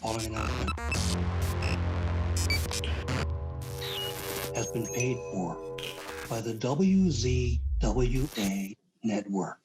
following announcement has been paid for by the WZWA Network.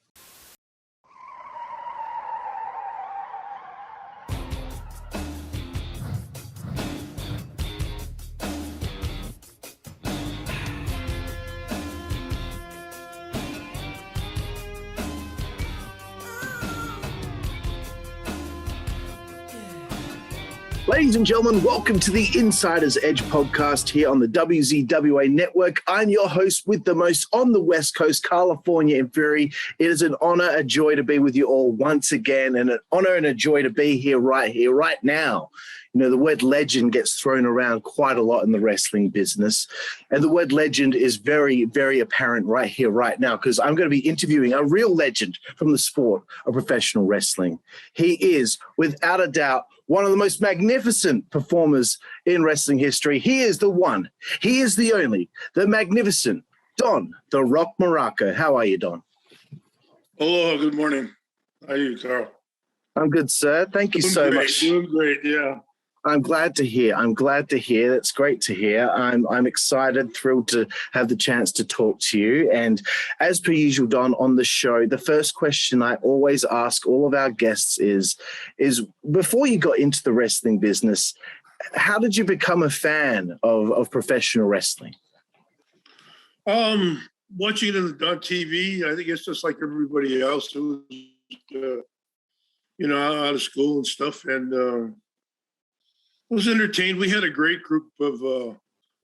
Ladies and gentlemen, welcome to the Insider's Edge podcast here on the WZWA Network. I'm your host with the most on the West Coast, Karlifornia and Fury. It is an honor, a joy to be with you all once again, and an honor and a joy to be here, right now. You know, the word legend gets thrown around quite a lot in the wrestling business. And the word legend is very, very apparent right here, right now, because I'm going to be interviewing a real legend from the sport of professional wrestling. He is, without a doubt, one of the most magnificent performers in wrestling history. He is the one. He is the only, the magnificent Don, the Rock Muraco. How are you, Don? Hello, good morning. How are you, Carl? I'm good, sir. Thank you so much. Doing great, yeah. I'm glad to hear. That's great to hear. I'm excited, thrilled to have the chance to talk to you. And as per usual, Don, on the show, the first question I always ask all of our guests is before you got into the wrestling business, how did you become a fan of professional wrestling? Watching it on TV, I think it's just like everybody else who was, out of school and stuff. And was entertained. We had a great group of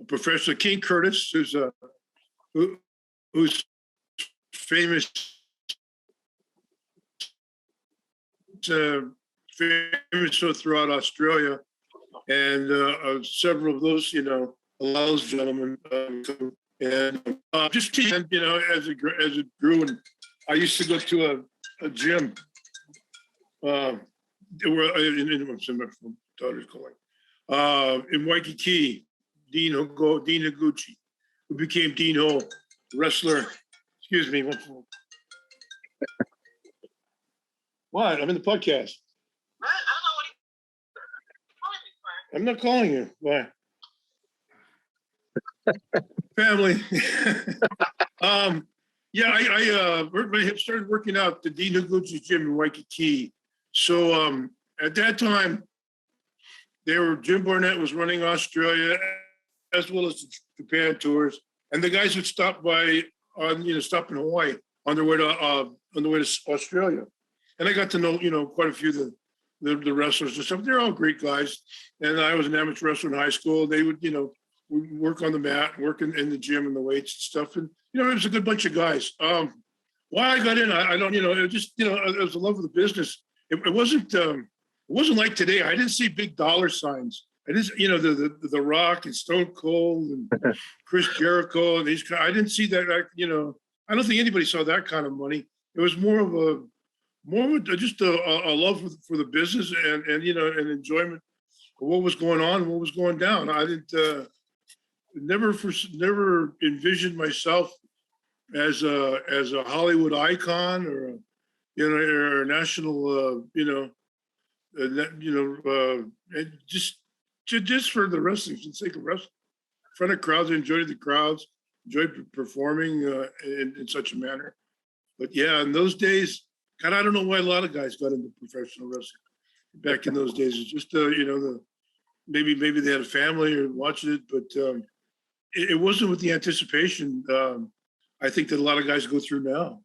professionals. King Curtis, who's famous throughout Australia, and several of those, allows gentlemen, and just as it grew, and I used to go to a gym. Daughter's calling. In Waikiki, Dean Higuchi, who became Dean Ho, wrestler. Excuse me. What? I'm in the podcast. I don't know what I'm not calling you. Why? Family. I started working out at the Dean Higuchi's gym in Waikiki. So at that time, Jim Barnett was running Australia as well as the Japan tours, and the guys would stop by stop in Hawaii on their way to Australia, and I got to know quite a few of the wrestlers and stuff. They're all great guys, and I was an amateur wrestler in high school. They would we'd work on the mat, work in the gym and the weights and stuff, and it was a good bunch of guys. Why I got in, I don't it just it was the love of the business. It wasn't like today. I didn't see big dollar signs. I didn't, the Rock and Stone Cold and Chris Jericho and these. I didn't see that. I don't think anybody saw that kind of money. It was more of a love for the business and an enjoyment of what was going on and what was going down. I didn't never envisioned myself as a Hollywood icon or or a national just for the wrestling, for the sake of wrestling, in front of crowds, enjoyed the crowds, enjoyed performing in such a manner. But yeah, in those days, God, I don't know why a lot of guys got into professional wrestling back in those days. It's just maybe they had a family or watching it, but it wasn't with the anticipation I think that a lot of guys go through now.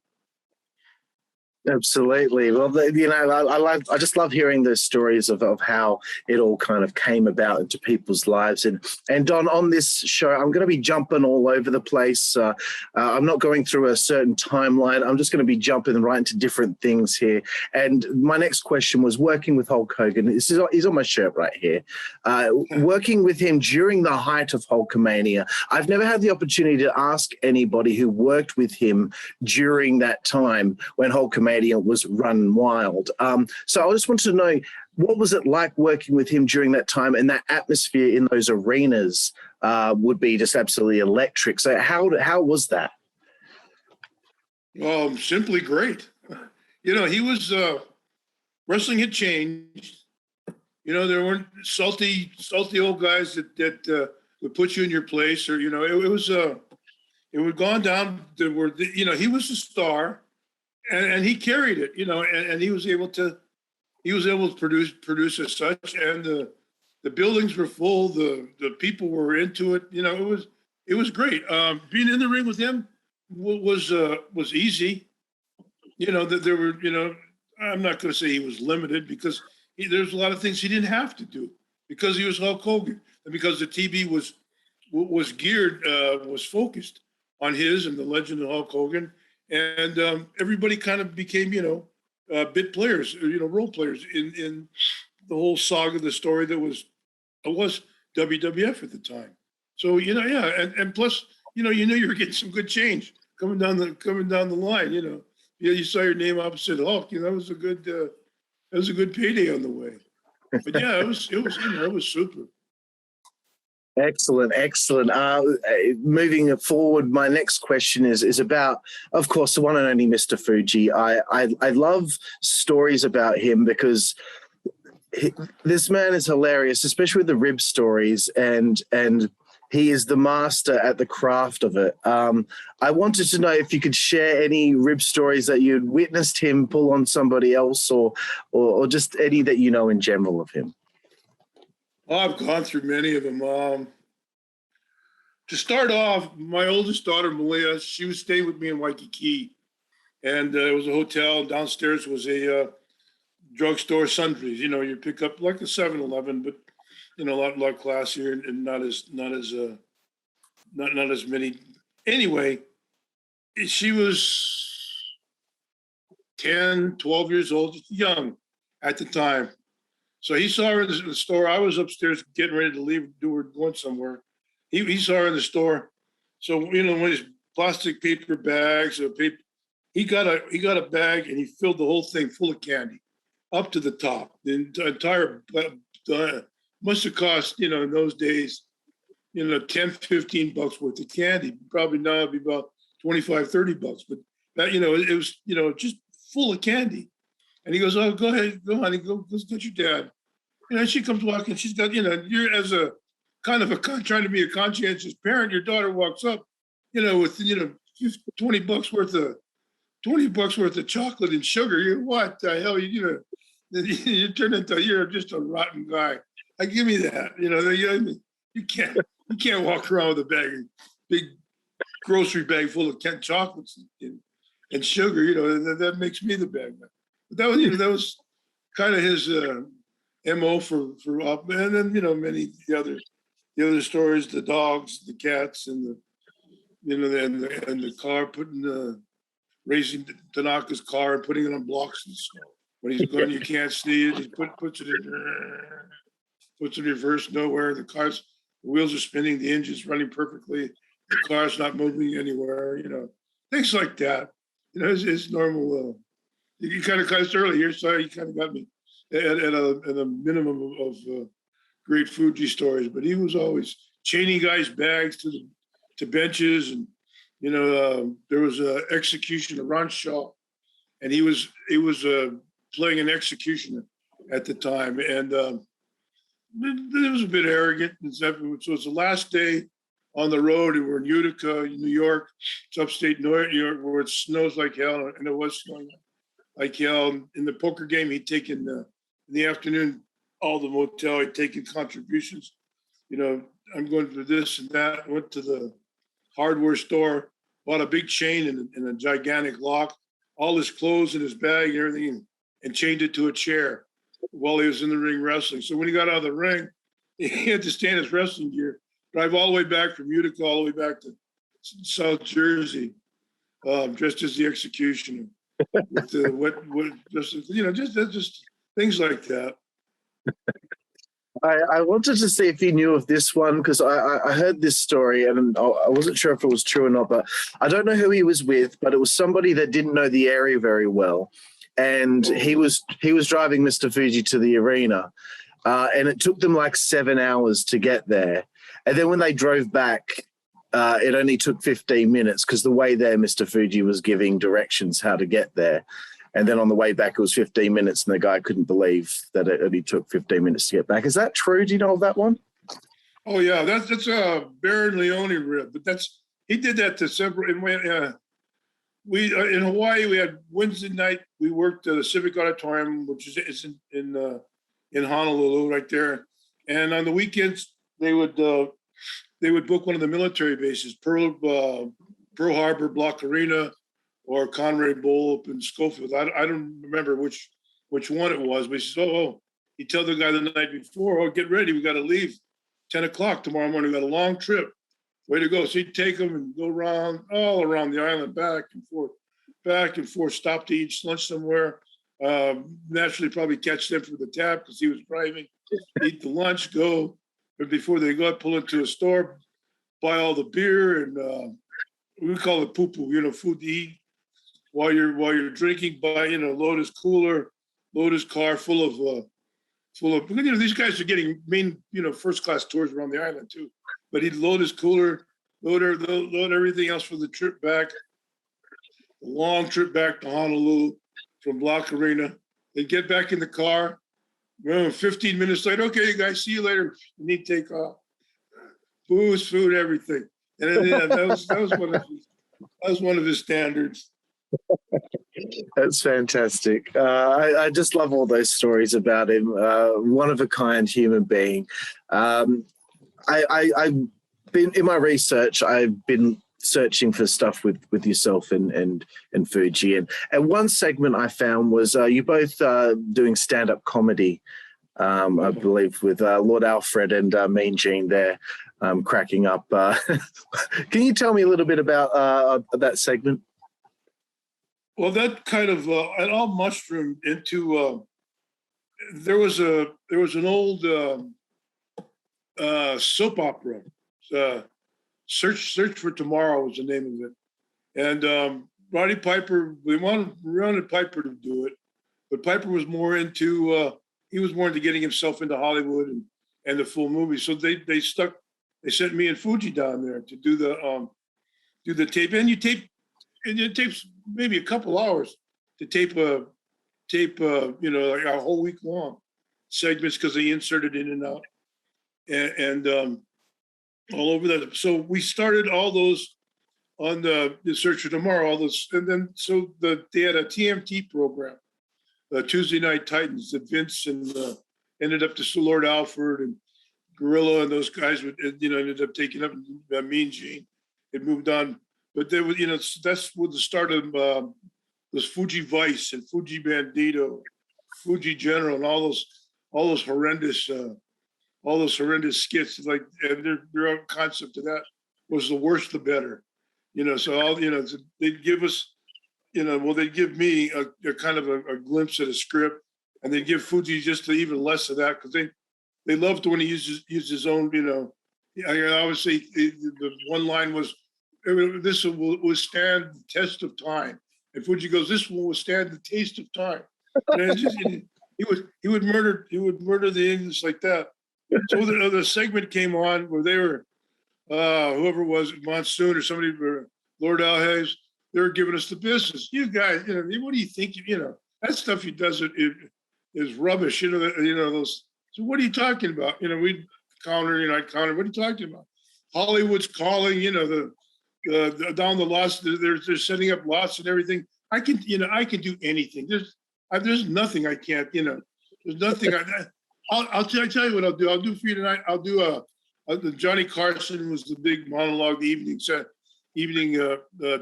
Absolutely. Well, I just love hearing those stories of how it all kind of came about into people's lives. And Don, on this show, I'm going to be jumping all over the place. I'm not going through a certain timeline. I'm just going to be jumping right into different things here. And my next question was working with Hulk Hogan. He's on my shirt right here. Working with him during the height of Hulkamania. I've never had the opportunity to ask anybody who worked with him during that time when Hulkamania was run wild. So I just wanted to know, what was it like working with him during that time, and that atmosphere in those arenas would be just absolutely electric. So how was that? Simply great. He was wrestling had changed. You know, there weren't salty old guys that would put you in your place, or it would gone down. He was a star, and he carried it. You know, and he was able to produce as such, and the buildings were full. The people were into it. You know, it was great. Being in the ring with him was easy. You know, that there were, I'm not going to say he was limited, because there's a lot of things he didn't have to do, because he was Hulk Hogan, and because the TV was geared, was focused on his and the legend of Hulk Hogan, and everybody kind of became, bit players, role players in the whole saga, the story that was WWF at the time. So and plus, you were getting some good change coming down the line. You saw your name opposite Hulk. That was a good payday on the way. But yeah, it was super. Excellent. Moving forward, my next question is about, of course, the one and only Mr. Fuji. I love stories about him because this man is hilarious, especially with the rib stories, and he is the master at the craft of it. I wanted to know if you could share any rib stories that you'd witnessed him pull on somebody else, or just any that you know in general of him. Oh, I've gone through many of them. To start off, my oldest daughter, Malia, she was staying with me in Waikiki, and it was a hotel. Downstairs was a drugstore, sundries. You pick up like a 7-Eleven, but a lot classier and not as many. Anyway, she was 10, 12 years old, young at the time. So he saw her in the store. I was upstairs getting ready to leave, we're going somewhere. He saw her in the store. So, one of his plastic paper bags of paper, he got a bag, and he filled the whole thing full of candy up to the top. The entire must have cost, in those days, $10-15 worth of candy. Probably now it'd be about $25-30. But that, it was, just full of candy. And he goes, "Oh, go ahead, go, honey, go, let's get your dad." She comes walking. She's got, you're as a kind of trying to be a conscientious parent. Your daughter walks up, with $20 worth of chocolate and sugar. What the hell? You turn into, you're just a rotten guy. Give me that. You can't walk around with a big grocery bag full of canned chocolates and sugar. That makes me the bad guy. But that was kind of his MO for and then many the other stories, the dogs, the cats, and the car, racing Tanaka's car and putting it on blocks and snow. When he's going, you can't see it. He puts it in reverse nowhere. The wheels are spinning, the engine's running perfectly, the car's not moving anywhere. Things like that. His normal. You kind of cussed earlier, so you kind of got me at a minimum of great Fuji stories. But he was always chaining guys' bags to benches, and there was an executioner, Ron Shaw, and he was playing an executioner at the time, and it was a bit arrogant. So it was the last day on the road, and we're in Utica, New York. It's upstate New York, where it snows like hell, and it was snowing like hell. In the poker game, he'd taken in the afternoon, all the motel, he'd taken contributions. I'm going to this and that. Went to the hardware store, bought a big chain and a gigantic lock, all his clothes in his bag and everything, and chained it to a chair while he was in the ring wrestling. So when he got out of the ring, he had to stay in his wrestling gear, drive all the way back from Utica all the way back to South Jersey, dressed as the executioner. With just things like that. I wanted to see if you knew of this one, because I heard this story and I wasn't sure if it was true or not, but I don't know who he was with, but it was somebody that didn't know the area very well. And he was driving Mr. Fuji to the arena, and it took them like 7 hours to get there. And then when they drove back, it only took 15 minutes, because the way there, Mr. Fuji was giving directions how to get there. And then on the way back, it was 15 minutes, and the guy couldn't believe that it only took 15 minutes to get back. Is that true? Do you know of that one? Oh yeah, that's a Baron Leone rib, but he did that to several. We in Hawaii, we had Wednesday night. We worked at the Civic Auditorium, which is in Honolulu, right there. And on the weekends, they would book one of the military bases, Pearl Harbor, Block Arena, or Conway Bowl up in Schofield. I don't remember which one it was, but he said, oh, he tell the guy the night before, oh, get ready, we got to leave 10 o'clock tomorrow morning. We got a long trip. Way to go. So he'd take them and go all around the island, back and forth, stop to eat lunch somewhere. Naturally, probably catch them for the tab because he was driving, eat the lunch, go. But before they go, pull into a store, buy all the beer, and we call it poo-poo, food to eat. While you're drinking, buy, load his cooler, load his car full of, these guys are getting first class tours around the island too. But he'd load his cooler, load everything else for the trip back, the long trip back to Honolulu from Block Arena. They'd get back in the car. 15 minutes later, okay, you guys, see you later. You need to take off. Booze, food, everything. And that was one of his standards. That's fantastic. I just love all those stories about him. One of a kind human being. I've been in my research. I've been searching for stuff with yourself and Fuji, and one segment I found was you both doing stand-up comedy. I believe with Lord Alfred and Mean Gene there, cracking up. Can you tell me a little bit about that segment? Well, that kind of it all mushroomed into. There was an old soap opera. Search for Tomorrow was the name of it, and Roddy Piper. We wanted Piper to do it, but Piper was more into. He was more into getting himself into Hollywood and the full movie. So they sent me and Fuji down there to do the tape, and it takes maybe a couple hours to tape like a whole week long segments because they inserted in and out and all over that. So we started all those on the Search for Tomorrow, all those, and then they had a TMT program, Tuesday Night Titans, that Vince and ended up to Lord Alfred and Gorilla and those guys ended up taking up Mean Gene. It moved on. But they were, that's with the start of this Fuji Vice and Fuji Bandito, Fuji General, and all those horrendous skits. Like, and their own concept of that was the worse the better, So they'd give us, they'd give me a kind of a glimpse at a script, and they'd give Fuji just even less of that because they loved when he used his own, obviously the one line was, this will withstand the test of time. And Fuji goes, this will withstand the taste of time. And it's just, he would murder the English like that. So the segment came on where they were, whoever it was, Monsoon or somebody, Lord Alhays, they were giving us the business. You guys, what do you think? That stuff he does is rubbish. Those. So what are you talking about? We'd counter, I'd counter. What are you talking about? Hollywood's calling. Down the lots, they're setting up lots and everything. I can do anything. There's nothing I can't. There's nothing. I'll tell you what I'll do. I'll do for you tonight. I'll do the Johnny Carson was the big monologue, the evening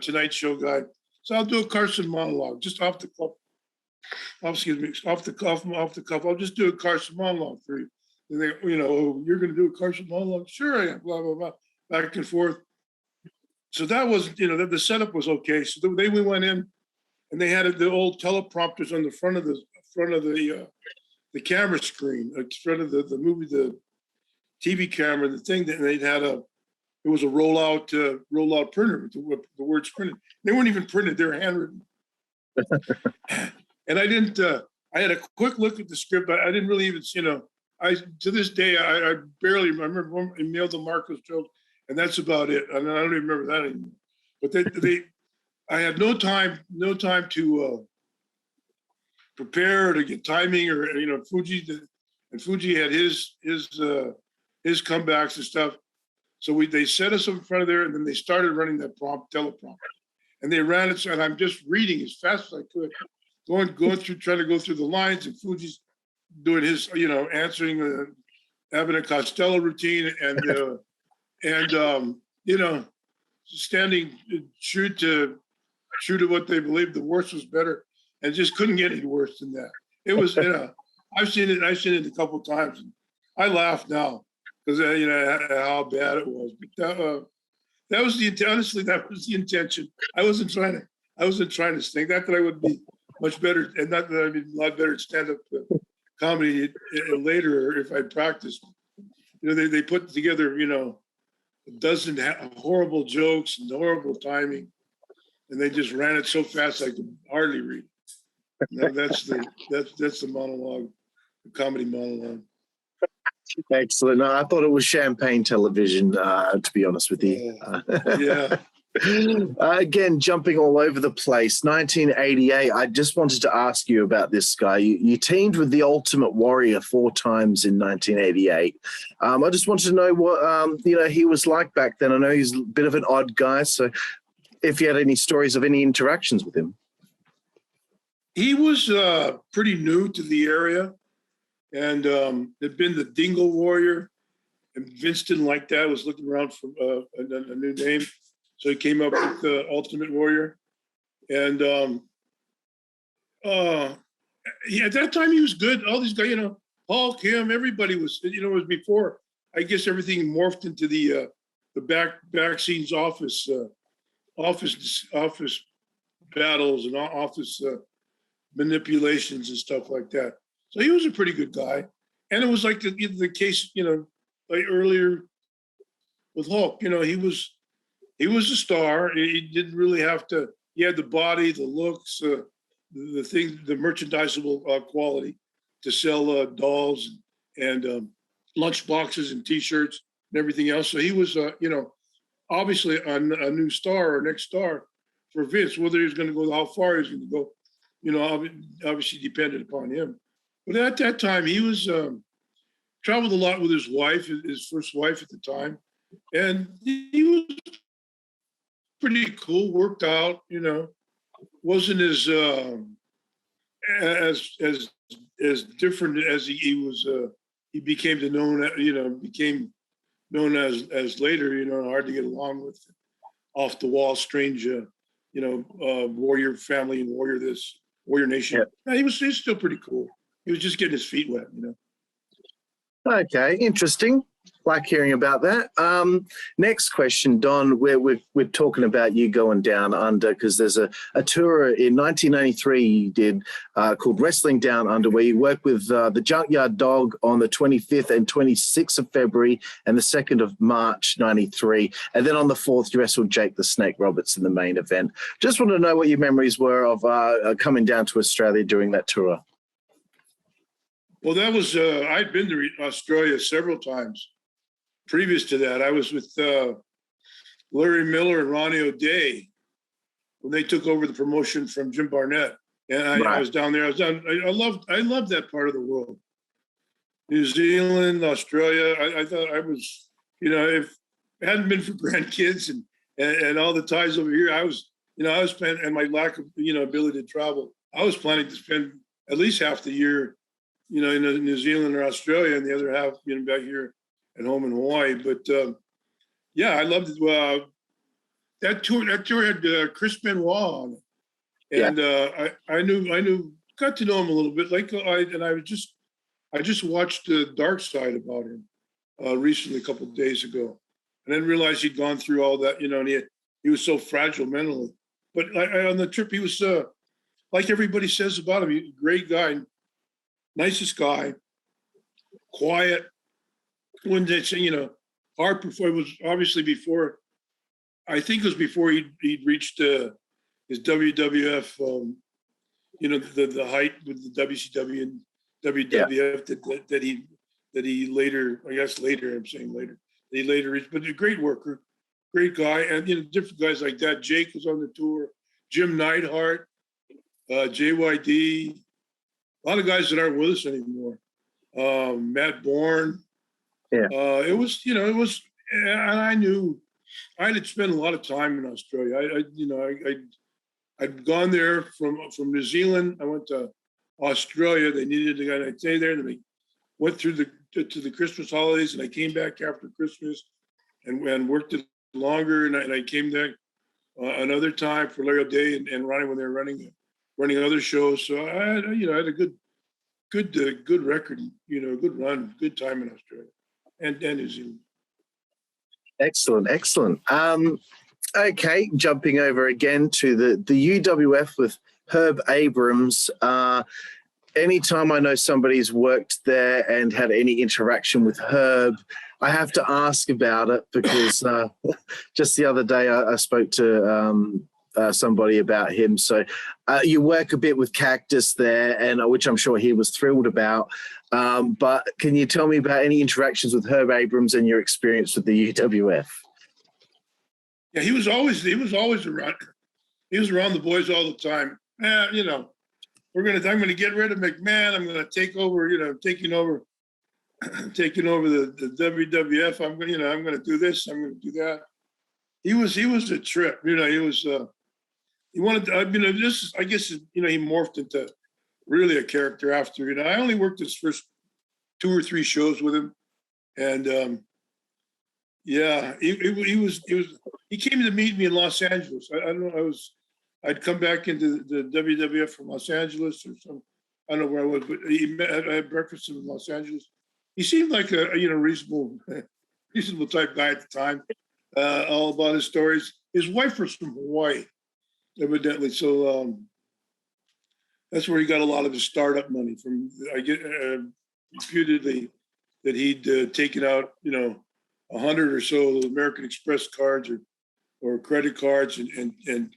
Tonight Show guy. So I'll do a Carson monologue just off the cuff. Off the cuff. I'll just do a Carson monologue for you. And they, you're going to do a Carson monologue? Sure I am. Blah blah blah. Back and forth. So that was, the setup was okay. So we went in, and they had the old teleprompters on the front of the camera screen, in front of the movie, the TV camera, the thing that they'd had it was a rollout printer with the words printed. They weren't even printed; they were handwritten. And I had a quick look at the script. I didn't really even, to this day I barely remember. I mailed the Marcos joke. And that's about it. And I don't even remember that anymore. But I had no time to prepare to get timing, or Fuji and Fuji had his comebacks and stuff. So they set us up in front of there, and then they started running that teleprompter, and they ran it. And I'm just reading as fast as I could, going through, trying to go through the lines, and Fuji's doing his, answering, having a Costello routine, and standing true to what they believed the worst was better, and just couldn't get any worse than that. It was, I've seen it a couple of times, and I laugh now because how bad it was. But that was honestly, that was the intention. I wasn't trying to sting. Not that I would be much better, and not that I'd be a lot better at stand-up comedy later if I practiced. They put together, a dozen horrible jokes and horrible timing, and they just ran it so fast I could hardly read. That's the monologue, the comedy monologue. Excellent. No, I thought it was champagne television, to be honest with you. Yeah. Again, jumping all over the place. 1988, I just wanted to ask you about this guy. You teamed with the Ultimate Warrior 4 times in 1988. I just wanted to know what he was like back then. I know he's a bit of an odd guy, so if you had any stories of any interactions with him. He was pretty new to the area, and had been the Dingle Warrior, and Vince didn't like that. Was looking around for a new name. So he came up with the Ultimate Warrior, and at that time he was good. All these guys, Hulk, him, everybody was. It was before. I guess everything morphed into the back scenes office battles and office manipulations and stuff like that. So he was a pretty good guy, and it was like the case, like earlier with Hulk. He was a star. He didn't really have to. He had the body, the looks, the thing, the merchandisable quality to sell dolls and lunch boxes and T-shirts and everything else. So he was, obviously a new star or next star for Vince. Whether he was going to go, how far he was going to go, obviously depended upon him. But at that time, he was traveled a lot with his wife, his first wife at the time, and he was pretty cool, worked out, wasn't as different as he was. He became known as later. Hard to get along with, off the wall, strange, warrior family and warrior nation. Yeah. He's still pretty cool. He was just getting his feet wet, Okay, interesting. Like hearing about that. Next question, Don. We're talking about you going down under, because there's a tour in 1993 you did called Wrestling Down Under, where you worked with the Junkyard Dog on the 25th and 26th of February and the 2nd of March 93, and then on the 4th you wrestled Jake the Snake Roberts in the main event. Just want to know what your memories were of coming down to Australia during that tour. Well, that was I'd been to Australia several times. Previous to that, I was with Larry Miller and Ronnie O'Day when they took over the promotion from Jim Barnett, and I was down there. I loved that part of the world. New Zealand, Australia. I thought I was, if it hadn't been for grandkids and all the ties over here, I was planning, and my lack of ability to travel, I was planning to spend at least half the year, in New Zealand or Australia, and the other half back here at home in Hawaii. But I loved it. That tour had Chris Benoit on it, and I got to know him a little bit. I just watched Darkseid about him recently, a couple of days ago, and then realized he'd gone through all that, and he was so fragile mentally. But on the trip, he was like everybody says about him, he's a great guy, nicest guy, quiet. When they say, hard performer, it was obviously before, I think it was before he'd reached his WWF, the height with the WCW and WWF that he later, I guess later, I'm saying later, he later reached, but a great worker, great guy. And, different guys like that. Jake was on the tour, Jim Neidhart, JYD, a lot of guys that aren't with us anymore. Matt Bourne. Yeah. It was, and I knew I had spent a lot of time in Australia. I'd gone there from New Zealand. I went to Australia. They needed a guy to stay there. And they went through to the Christmas holidays, and I came back after Christmas and worked it longer. And I came back another time for Larry Day and Ronnie when they were running other shows. So I had a good record, good run, good time in Australia and New Zealand. Excellent. Okay, jumping over again to the UWF with Herb Abrams. Anytime I know somebody's worked there and had any interaction with Herb, I have to ask about it because just the other day I spoke to somebody about him. So you work a bit with Cactus there, and which I'm sure he was thrilled about. But can you tell me about any interactions with Herb Abrams and your experience with the UWF? Yeah, he was always around. He was around the boys all the time. I'm going to get rid of McMahon. I'm going to take over. Taking over the WWF. I'm going to do this. I'm going to do that. He was a trip. He was. He wanted to, I guess, he morphed into really a character after, I only worked his first 2 or 3 shows with him. And, he came to meet me in Los Angeles. I don't know, I'd come back into the WWF from Los Angeles or some, I don't know where I was, but I had breakfast in Los Angeles. He seemed like a reasonable type guy at the time, all about his stories. His wife was from Hawaii. Evidently, so that's where he got a lot of his startup money from. I get reputedly that he'd taken out 100 or so American Express cards or credit cards and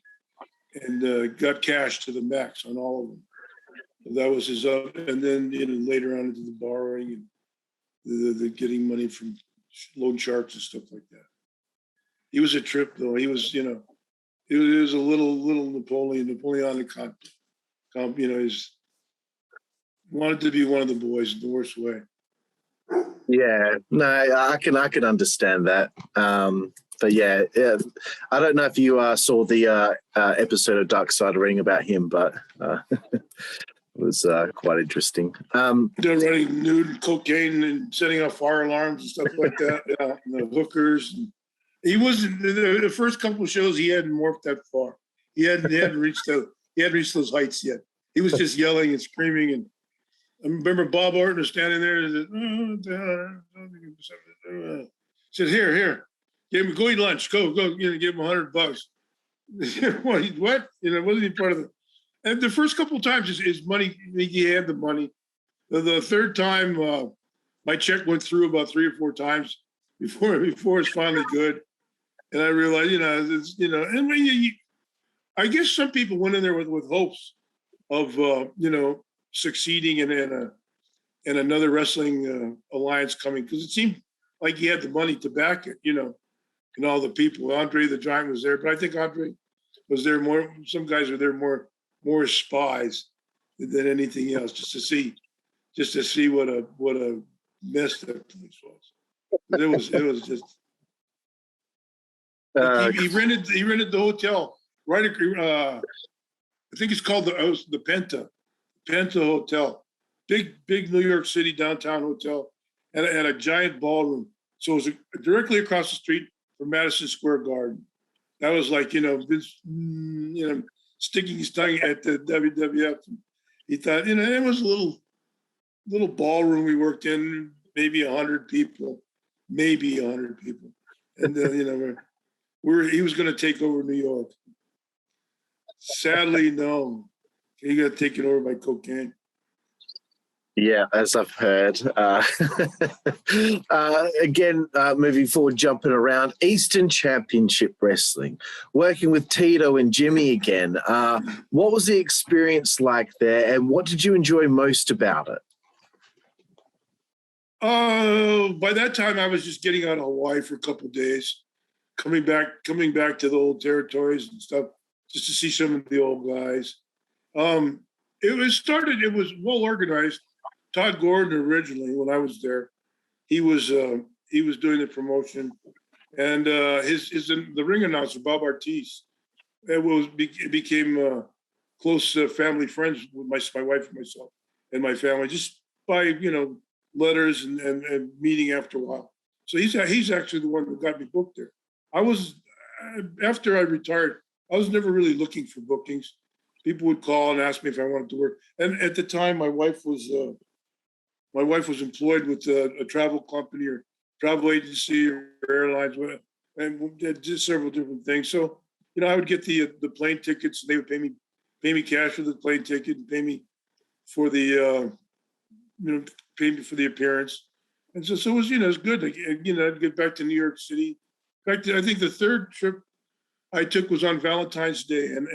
got cash to the max on all of them. So that was his up, and then later on into the borrowing and the getting money from loan sharks and stuff like that. He was a trip though. He was It was a little Napoleonic comp. He's wanted to be one of the boys in the worst way. Yeah, no, I can understand that. But yeah, I don't know if you saw the episode of Darkseid reading about him, but it was quite interesting. They're running nude cocaine and setting off fire alarms and stuff like that. And the hookers. He wasn't the first couple of shows. He hadn't morphed that far. He hadn't reached those heights yet. He was just yelling and screaming. And I remember Bob Orton was standing there and said, "Here, go eat lunch. Go. Give him $100." What? Wasn't he part of the? And the first couple of times, his money, he had the money. The third time, my check went through about 3 or 4 times before it's finally good. And I realized, and I guess some people went in there with hopes of, succeeding in another wrestling alliance coming, because it seemed like he had the money to back it, and all the people. Andre the Giant was there, but I think Andre was there more. Some guys are there more as spies than anything else, just to see what a mess that place was. It was just. He rented the hotel right. I think it's called the Penta Hotel, big New York City downtown hotel, and had a giant ballroom. So it was directly across the street from Madison Square Garden. That was like Vince, sticking his tongue at the WWF. He thought it was a little ballroom we worked in, maybe 100 people, and he was going to take over New York. Sadly, no. He got taken over by cocaine. Yeah, as I've heard. Again, moving forward, jumping around, Eastern Championship Wrestling, working with Tito and Jimmy again. What was the experience like there, and what did you enjoy most about it? By that time, I was just getting out of Hawaii for a couple of days, coming back to the old territories and stuff, just to see some of the old guys. It was well organized. Todd Gordon originally, when I was there, he was doing the promotion, and the ring announcer Bob Artis, it became close family friends with my wife and myself and my family just by letters and meeting after a while. So he's actually the one who got me booked there. I was after I retired, I was never really looking for bookings. People would call and ask me if I wanted to work. And at the time, my wife was employed with a travel company or travel agency or airlines, and did several different things. So, I would get the plane tickets. They would pay me cash for the plane ticket and pay me for the pay me for the appearance. And so it was it was good. I'd get back to New York City. In fact, I think the third trip I took was on Valentine's Day, and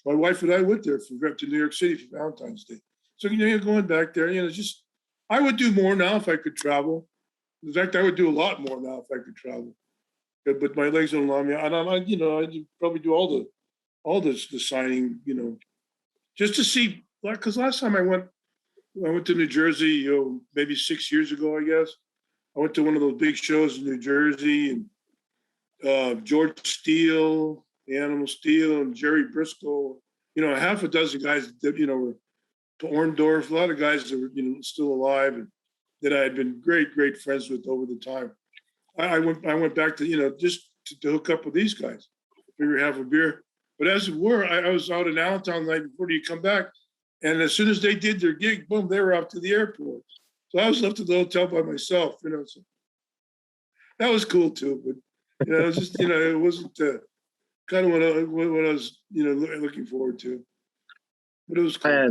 my wife and I went there to New York City for Valentine's Day. So going back there, just I would do more now if I could travel. In fact, I would do a lot more now if I could travel. But my legs don't allow me, and I'd probably do all the signing, just to see. Because last time I went to New Jersey, maybe 6 years ago, I guess. I went to one of those big shows in New Jersey, and George Steele, the Animal Steele, and Jerry Briscoe. Half a dozen guys that were Orndorff, a lot of guys that were still alive and that I had been great friends with over the time. I went back to just to hook up with these guys, maybe have a beer. But as it were, I was out in Allentown the night before you come back, and as soon as they did their gig, boom, they were off to the airport. So I was left at the hotel by myself. So that was cool too. But it was just it wasn't kind of what I was looking forward to. But it was cool. I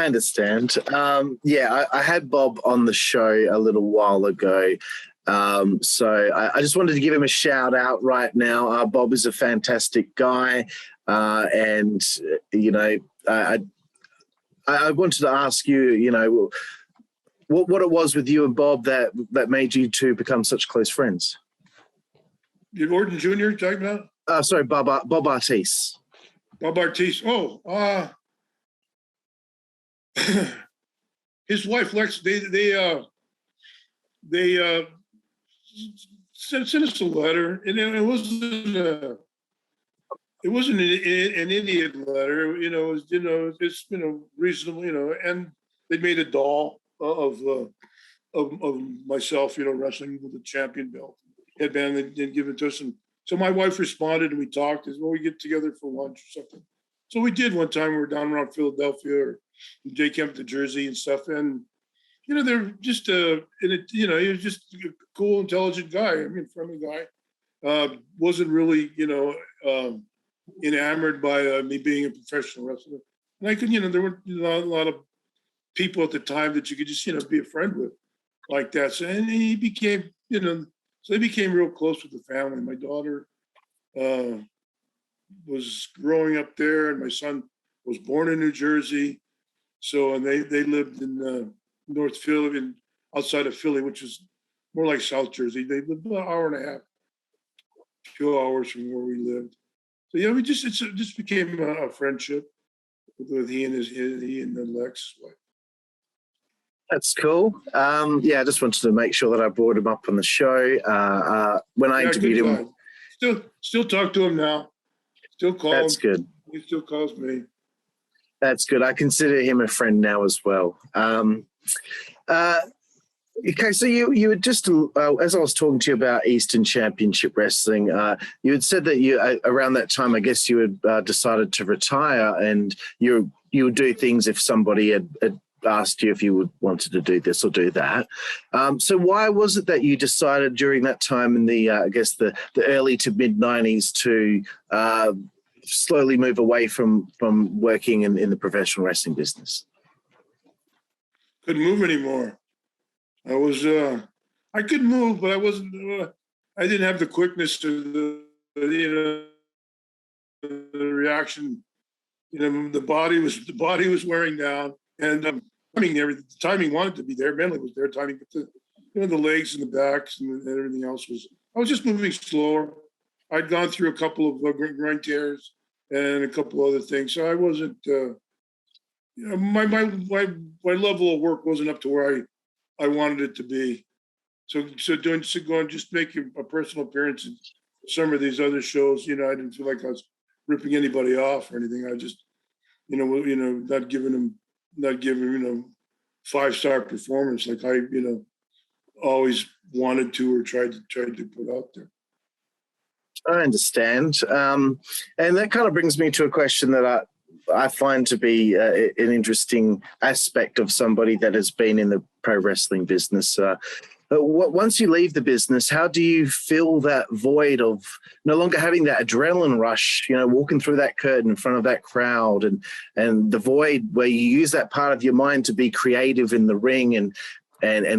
understand. I had Bob on the show a little while ago. So I just wanted to give him a shout out right now. Bob is a fantastic guy. And, I wanted to ask you, what it was with you and Bob that made you two become such close friends. You Gordon Jr. you're talking about? Sorry, Bob Artis. Bob Artis. Oh, his wife Lex. They sent us a letter, and it wasn't an idiot letter. It's reasonable. And they made a doll of myself, wrestling with the champion belt headband. They didn't give it to us, and so my wife responded, and we talked. As well, we get together for lunch or something. So we did one time. We were down around Philadelphia or J Camp to Jersey and stuff, and they're just he was just a cool, intelligent guy. Friendly guy. Wasn't really enamored by me being a professional wrestler. And I could, there weren't a lot of people at the time that you could just be a friend with like that. So and he became so they became real close with the family. My daughter was growing up there, and my son was born in New Jersey. So and they lived in North Philly, outside of Philly, which is more like South Jersey. They lived about an hour and a half, 2 hours from where we lived. So it just became a friendship with he and then Lex. That's cool. I just wanted to make sure that I brought him up on the show. When I interviewed him, still talk to him now. Still call him. That's good. He still calls me. That's good. I consider him a friend now as well. Okay, so you had just, as I was talking to you about Eastern Championship Wrestling, you had said that you around that time, I guess you had decided to retire, and you would do things if somebody had asked you if you wanted to do this or do that. So why was it that you decided during that time in the, I guess the early to mid 90s to slowly move away from working in the professional wrestling business? Couldn't move anymore. I could move, but I wasn't. I didn't have the quickness to the reaction. The body was wearing down, and the timing wanted to be there. Mentally was there. Timing, but the legs and the backs and everything else was. I was just moving slower. I'd gone through a couple of groin tears and a couple other things, so I wasn't. you know, my level of work wasn't up to where I wanted it to be. So going just making a personal appearance in some of these other shows, you know, I didn't feel like I was ripping anybody off or anything. I just, not giving, 5-star performance like I, always wanted to or tried to put out there. I understand. And that kind of brings me to a question that I find to be an interesting aspect of somebody that has been in the pro wrestling business. Once you leave the business, how do you fill that void of no longer having that adrenaline rush, walking through that curtain in front of that crowd and the void where you use that part of your mind to be creative in the ring and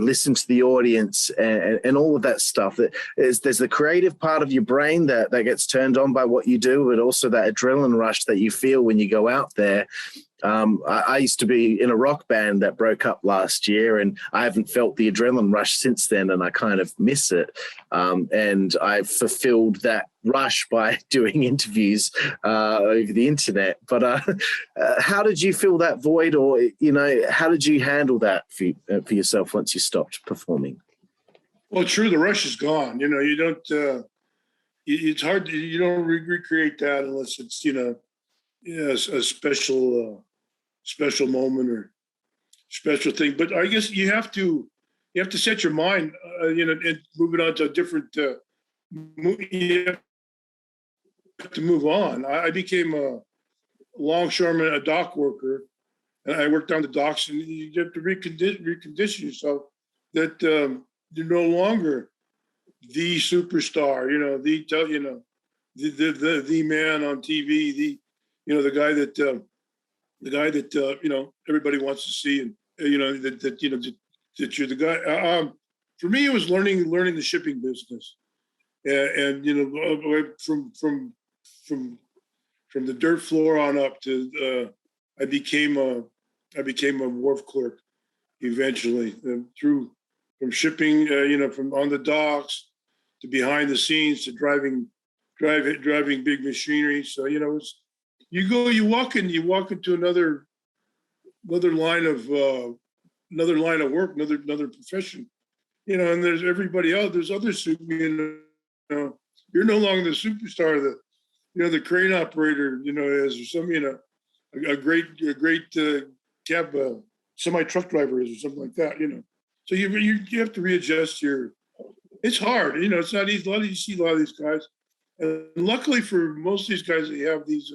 listen to the audience and all of that stuff. There's the creative part of your brain that gets turned on by what you do, but also that adrenaline rush that you feel when you go out there. I used to be in a rock band that broke up last year, and I haven't felt the adrenaline rush since then, and I kind of miss it. And I've fulfilled that rush by doing interviews over the internet. But how did you fill that void, or how did you handle that for yourself once you stopped performing? Well, true, the rush is gone. You don't. It's hard. You don't recreate that unless it's a special moment or special thing. But I guess you have to set your mind, and move it on to a different. You have to move on. I became a longshoreman, a dock worker, and I worked on the docks. And you have to recondition yourself that you're no longer the superstar. The man on TV. The guy that everybody wants to see, and that you're the guy. For me, it was learning the shipping business, and from the dirt floor on up to I became a wharf clerk eventually, from shipping, from on the docks to behind the scenes to driving big machinery. So you walk into another line of work, another profession, and there's everybody else. There's others who, you're no longer the superstar, the crane operator, is, or some, a great cab, semi truck driver is, or something like that, So you have to readjust it's hard, it's not easy. You see a lot of these guys, and luckily for most of these guys, they have these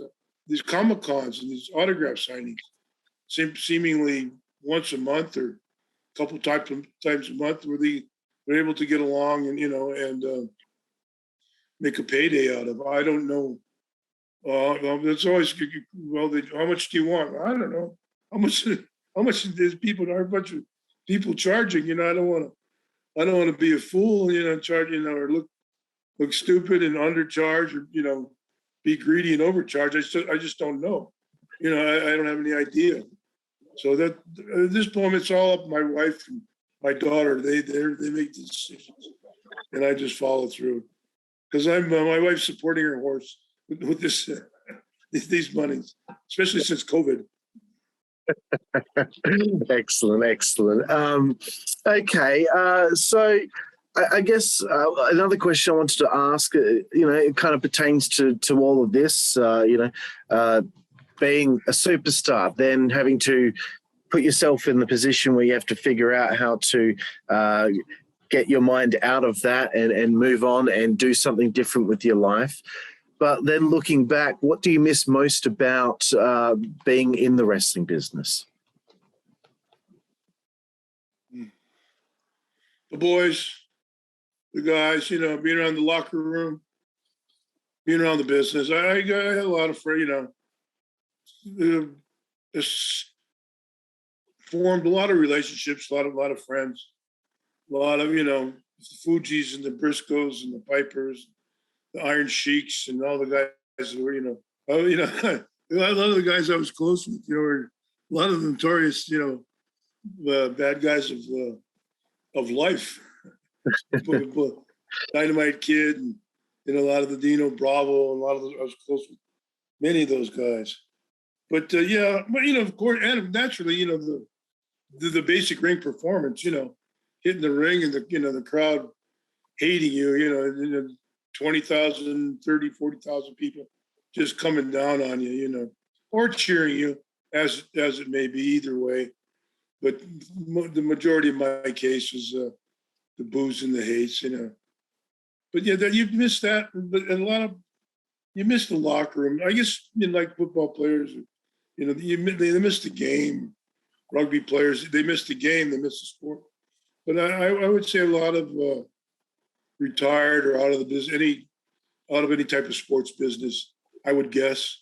Comic-Cons and these autograph signings, seemingly once a month or a couple times a month, where they're able to get along and make a payday out of. I don't know. That's always how much do you want? I don't know. How much there's people? There are a bunch of people charging. I don't want to be a fool. Charging or look stupid and undercharge, or be greedy and overcharge. I just don't know. I don't have any idea. So that at this point, it's all up my wife and my daughter. They make the decisions, and I just follow through, because my wife's supporting her horse with this these monies, especially since COVID. Excellent. Okay, so I guess another question I wanted to ask, it kind of pertains to all of this, being a superstar, then having to put yourself in the position where you have to figure out how to get your mind out of that and move on and do something different with your life. But then looking back, what do you miss most about being in the wrestling business? The boys, the guys, being around the locker room, being around the business. I had a lot of friends, formed a lot of relationships, a lot of friends, a lot of, the Fujis and the Briscoes and the Pipers, the Iron Sheiks and all the guys who were, a lot of the guys I was close with, were a lot of the notorious, bad guys of life. Dynamite Kid and a lot of the Dino Bravo, and a lot of those, I was close with many of those guys. But yeah, but of course, and naturally, the basic ring performance, hitting the ring and the crowd hating you, 20,000, 30, 40,000 people just coming down on you, or cheering you, as it may be, either way. But the majority of my case was the boos and the hates, But yeah, you missed that, but you missed the locker room. I guess like football players, they missed the game. Rugby players, they missed the game, they missed the sport. But I would say a lot of retired or out of the business, out of any type of sports business, I would guess,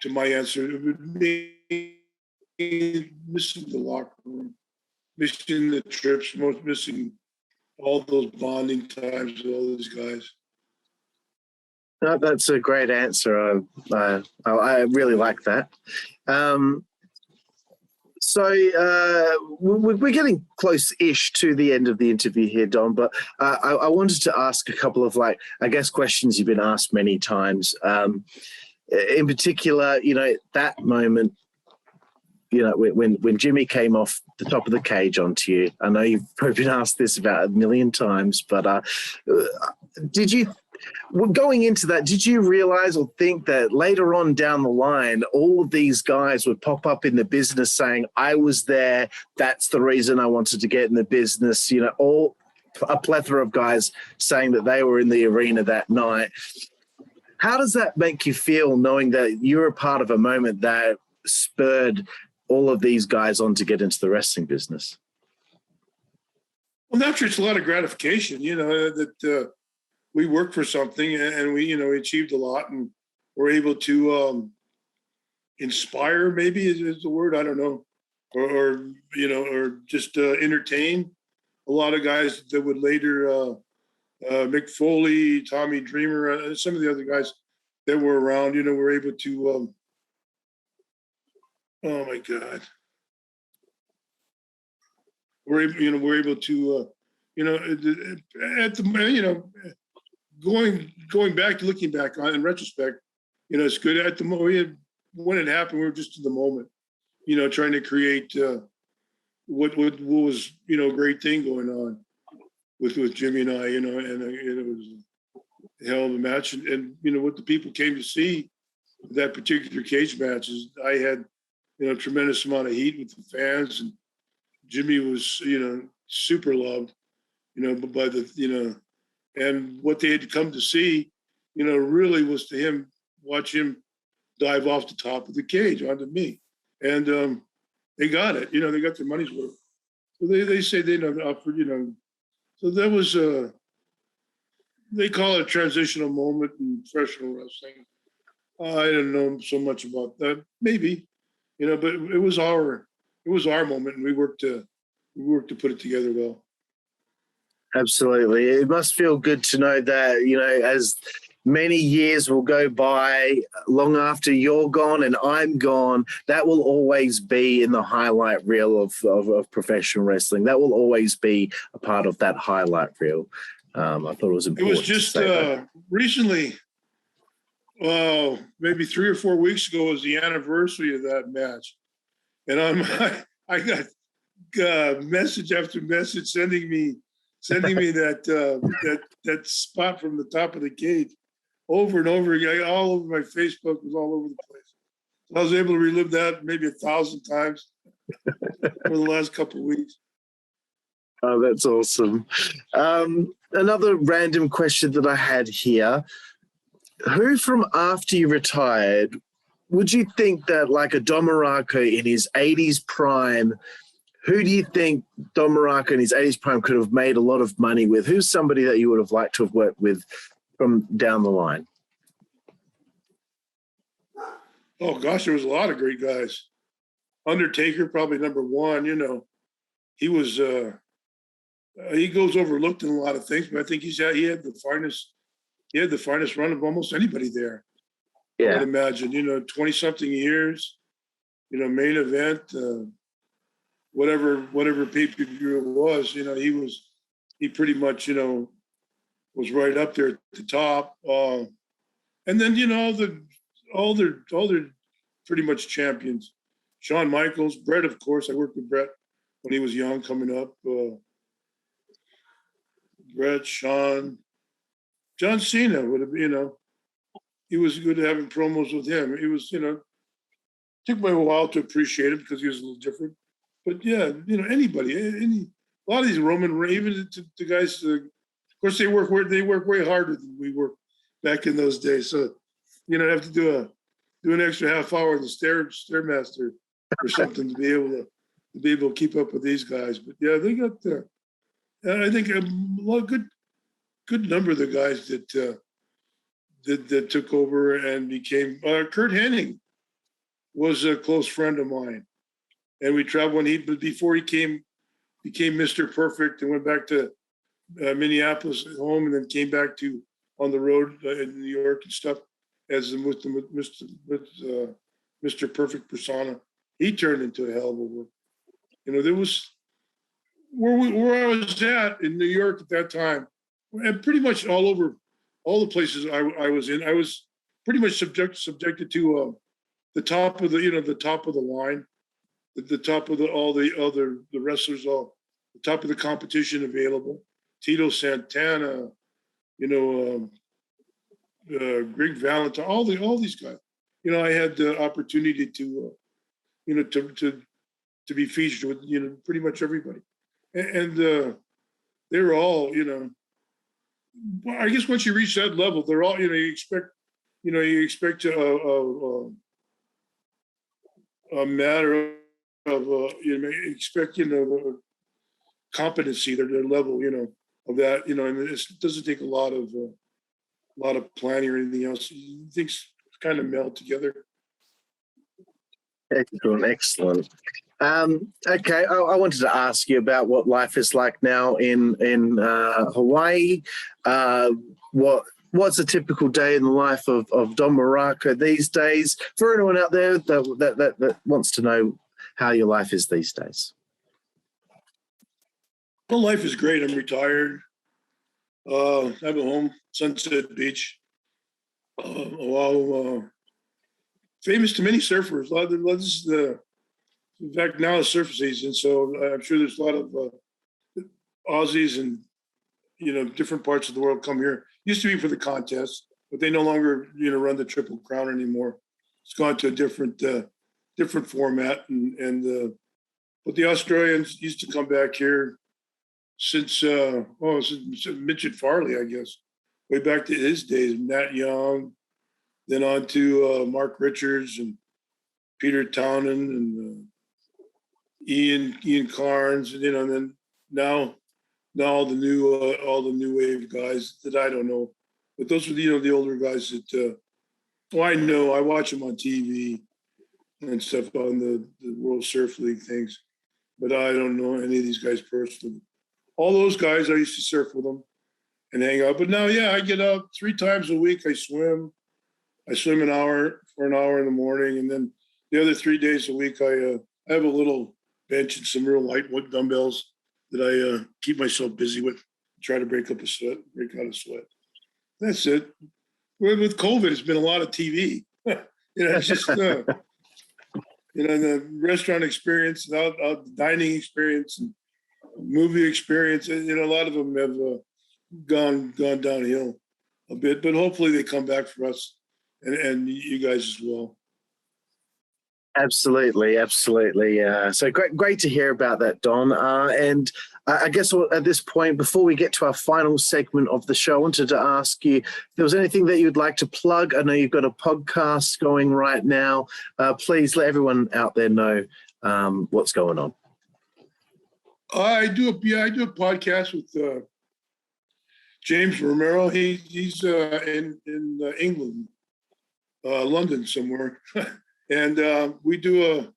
to my answer, it would be missing the locker room, missing the trips, missing all those bonding times with all those guys. No, that's a great answer. I really like that. So we're getting close-ish to the end of the interview here, Don, but I wanted to ask a couple of, questions you've been asked many times. In particular, that moment, when Jimmy came off the top of the cage onto you. I know you've probably been asked this about a million times, but going into that, did you realize or think that later on down the line, all of these guys would pop up in the business saying, I was there, that's the reason I wanted to get in the business, all a plethora of guys saying that they were in the arena that night. How does that make you feel, knowing that you're a part of a moment that spurred all of these guys on to get into the wrestling business? Well, naturally, it's a lot of gratification, that we worked for something and we achieved a lot, and we're able to inspire, maybe is the word, I don't know, or just entertain a lot of guys that would later, Mick Foley, Tommy Dreamer, some of the other guys that were around, were able to, oh my God. We're able to, at the, going back to looking back on in retrospect, it's good at the moment when it happened. We were just in the moment, trying to create what was a great thing going on with Jimmy and I, and it was a hell of a match, and what the people came to see that particular cage match is I had a tremendous amount of heat with the fans, and Jimmy was super loved, by the and what they had come to see, really was to watch him dive off the top of the cage onto me. And they got it, they got their money's worth. So they say they offered, so that was, they call it a transitional moment in professional wrestling. I didn't know so much about that, maybe, but it was our moment, and we worked to put it together well. Absolutely. It must feel good to know that, as many years will go by, long after you're gone and I'm gone, that will always be in the highlight reel of professional wrestling. That will always be a part of that highlight reel. I thought it was important. It was just recently, maybe 3 or 4 weeks ago was the anniversary of that match. And I got message after message sending me that spot from the top of the cage over and over again. All over my Facebook, was all over the place. So I was able to relive that maybe 1,000 times for the last couple of weeks. Oh, that's awesome. Another random question that I had here. Who from after you retired, would you think that like a Don Muraco in his 80s prime, who do you think Don Muraco in his 80s prime could have made a lot of money with? Who's somebody that you would have liked to have worked with from down the line? Oh, gosh, there was a lot of great guys. Undertaker, probably number one, He was, he goes overlooked in a lot of things, but I think he had the finest run of almost anybody there. Yeah. I'd imagine, 20-something years, main event, whatever pay-per-view it was, he pretty much, was right up there at the top. And then, all their pretty much champions. Shawn Michaels, Brett, of course. I worked with Brett when he was young, coming up. Brett, Shawn, John Cena would have, he was good at having promos with him. He was, took me a while to appreciate him because he was a little different. But yeah, anybody, a lot of these Roman, even the guys, of course, they work way harder than we worked back in those days. So, have to do an extra half hour in the Stairmaster or something to be able to keep up with these guys. But yeah, they got there. And I think a good number of the guys that took over and became Kurt Hennig was a close friend of mine, and we traveled before he became Mr. Perfect and went back to Minneapolis at home, and then came back to on the road in New York and stuff as with Mr. Perfect persona. He turned into a hell of a work. There was where I was at in New York at that time, and pretty much all over all the places I was in. I was pretty much subjected to the top of the top of the line, the top of all the other wrestlers, all the top of the competition available. Tito Santana, Greg Valentine, all these guys. I had the opportunity to be featured with pretty much everybody, and they were all well, I guess once you reach that level, they're all you expect a matter of expect competency, their level of that and it doesn't take a lot of planning or anything else. Things kind of meld together. Excellent. Okay, I wanted to ask you about what life is like now in Hawaii. What's a typical day in the life of Don Muraco these days? For anyone out there that wants to know how your life is these days. Well, life is great. I'm retired. I have a home, Sunset Beach. Famous to many surfers. In fact, now it's surf season, so I'm sure there's a lot of Aussies and different parts of the world come here. Used to be for the contest, but they no longer run the Triple Crown anymore. It's gone to a different format, but the Australians used to come back here since Midget Farley, I guess, way back to his days. Nat Young, then on to Mark Richards and Peter Townend and Ian Carnes, and then now all the new wave guys that I don't know, but those are the older guys that I know. I watch them on TV and stuff on the World Surf League things, but I don't know any of these guys personally. All those guys I used to surf with them and hang out, but now I get out 3 times a week. I swim an hour in the morning, and then the other 3 days a week I have a little bench and some real light wood dumbbells that I keep myself busy with, try to break out a sweat. That's it. With COVID, it's been a lot of TV. It's just the restaurant experience, the dining experience, and movie experience. A lot of them have gone downhill a bit, but hopefully they come back for us and you guys as well. Absolutely. So great to hear about that, Don. And I guess at this point, before we get to our final segment of the show, I wanted to ask you if there was anything that you'd like to plug. I know you've got a podcast going right now. Please let everyone out there know what's going on. I do a podcast with James Romero. He's in England, London somewhere. And we do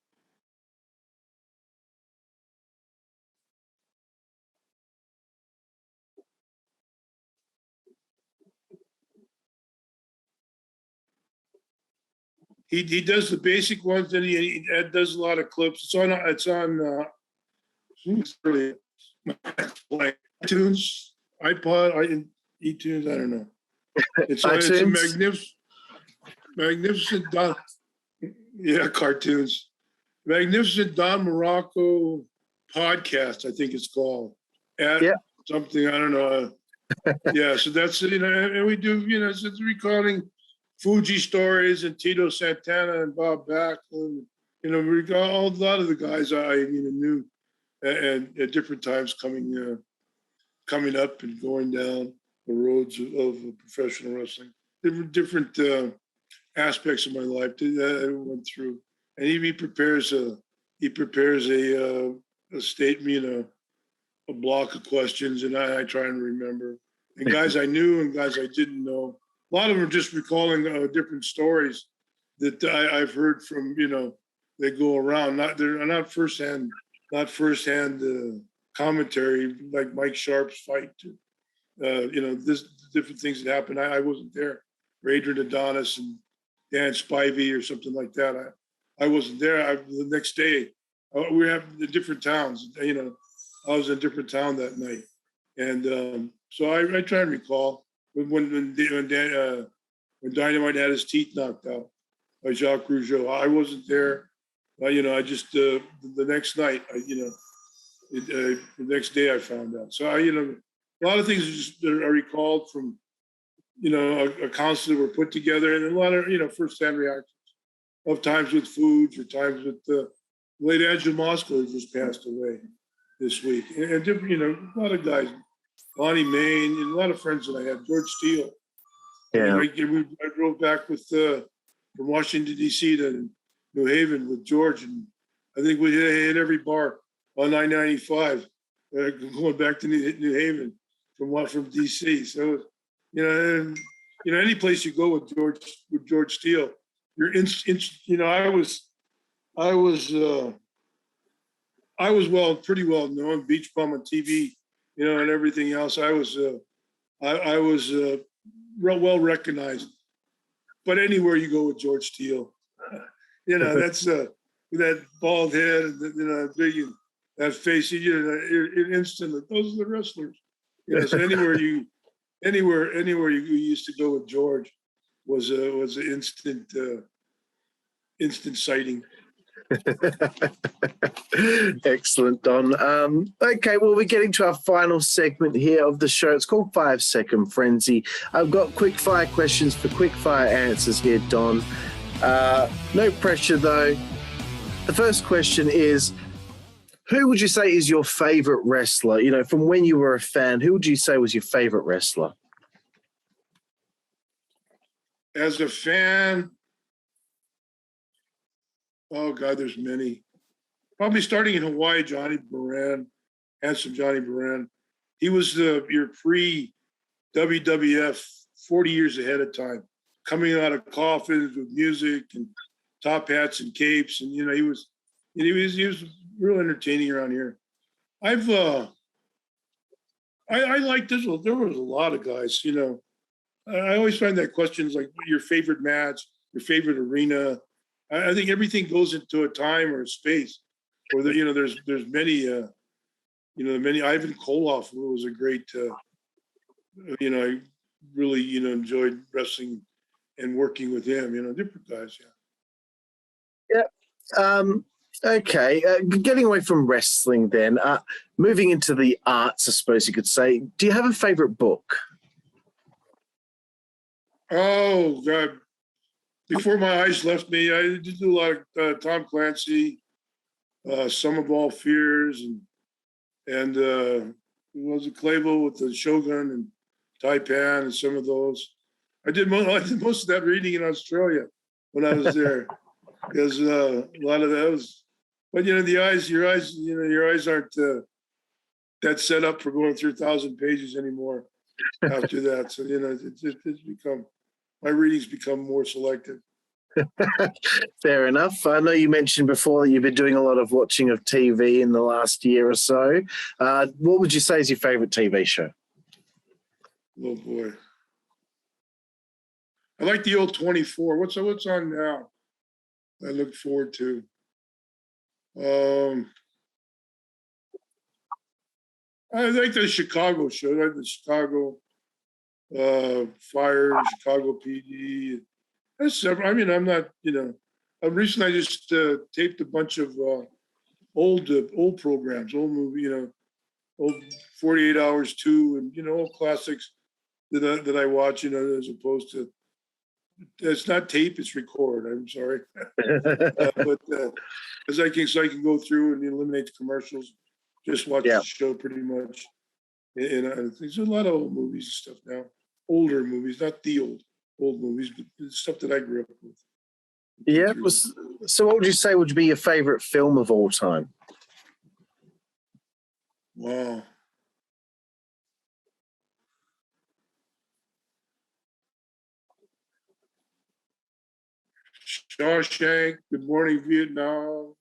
he does the basic ones, and he does a lot of clips. It's on iTunes, iPod, iTunes. I don't know. It's a magnificent. Yeah, cartoons. Magnificent Don Muraco podcast, I think it's called. At Yeah. something, I don't know. Yeah, so that's, and we do, it's recalling Fuji stories and Tito Santana and Bob Backlund. We got a lot of the guys I knew and at different times coming up and going down the roads of professional wrestling. Different aspects of my life that I went through, and he prepares a statement, a block of questions, and I try and remember. And guys I knew and guys I didn't know. A lot of them are just recalling different stories that I've heard from they go around. They're not firsthand commentary like Mike Sharp's fight. This different things that happened. I wasn't there. Or Adrian Adonis and Dan Spivey or something like that. I wasn't there. The next day, we have the different towns. I was in a different town that night, and so I try and recall when Dynamite had his teeth knocked out by Jacques Rougeau. I wasn't there. I just the next night, the next day I found out. So a lot of things are recalled from accounts that were put together, and a lot of first-hand reactions of times with foods or times with late Angela Mosco just passed away this week, and different a lot of guys, Lonnie Main, and a lot of friends that I had, George Steele. Yeah, I drove back with from Washington D.C. to New Haven with George, and I think we hit every bar on 995 going back to New Haven from D.C. So any place you go with George Steele, you're I was pretty well known, Beach Bum on TV, and everything else. I was well recognized. But anywhere you go with George Steele, that's that bald head and big that face, you're instantly. Those are the wrestlers. So anywhere you used to go with George was an instant sighting. Excellent, Don. Okay, well, we're getting to our final segment here of the show. It's called 5 Second Frenzy. I've got quick fire questions for quick fire answers here, Don. No pressure, though. The first question is, who would you say is your favorite wrestler? From when you were a fan, who would you say was your favorite wrestler? As a fan, oh God, there's many. Probably starting in Hawaii, Johnny Moran, handsome Johnny Moran. He was your pre-WWF 40 years ahead of time, coming out of coffins with music and top hats and capes, and he was real entertaining around here. I liked this. There was a lot of guys. I always find that questions like your favorite match, your favorite arena. I think everything goes into a time or a space. Or there's many, many. Ivan Koloff was a great. I really enjoyed wrestling and working with him. Different guys. Yeah. Okay. Getting away from wrestling, then moving into the arts, I suppose you could say. Do you have a favorite book? Oh God! Before my eyes left me, I did do a lot of Tom Clancy. Some of All Fears and was it Clavel with the Shogun and Taipan and some of those. I did most of that reading in Australia when I was there because a lot of those. But your eyes aren't that set up for going through 1,000 pages anymore after that. So it's become my readings become more selective. Fair enough. I know you mentioned before that you've been doing a lot of watching of TV in the last year or so. What would you say is your favorite TV show? Oh boy, I like the old 24. What's on now? I look forward to. I like the Chicago show. I like the Chicago Fire, Chicago PD. That's several. I'm not, recently I just taped a bunch of old programs, old movie, old 48 Hours 2, and old classics that I watch, as opposed to, it's not tape, it's record. I'm sorry, but as I can go through and eliminate the commercials, just watch the show pretty much. And there's a lot of old movies and stuff now, older movies, not the old movies, but the stuff that I grew up with. Yeah. So what would you say would be your favorite film of all time? Wow. Shawshank, Good Morning Vietnam.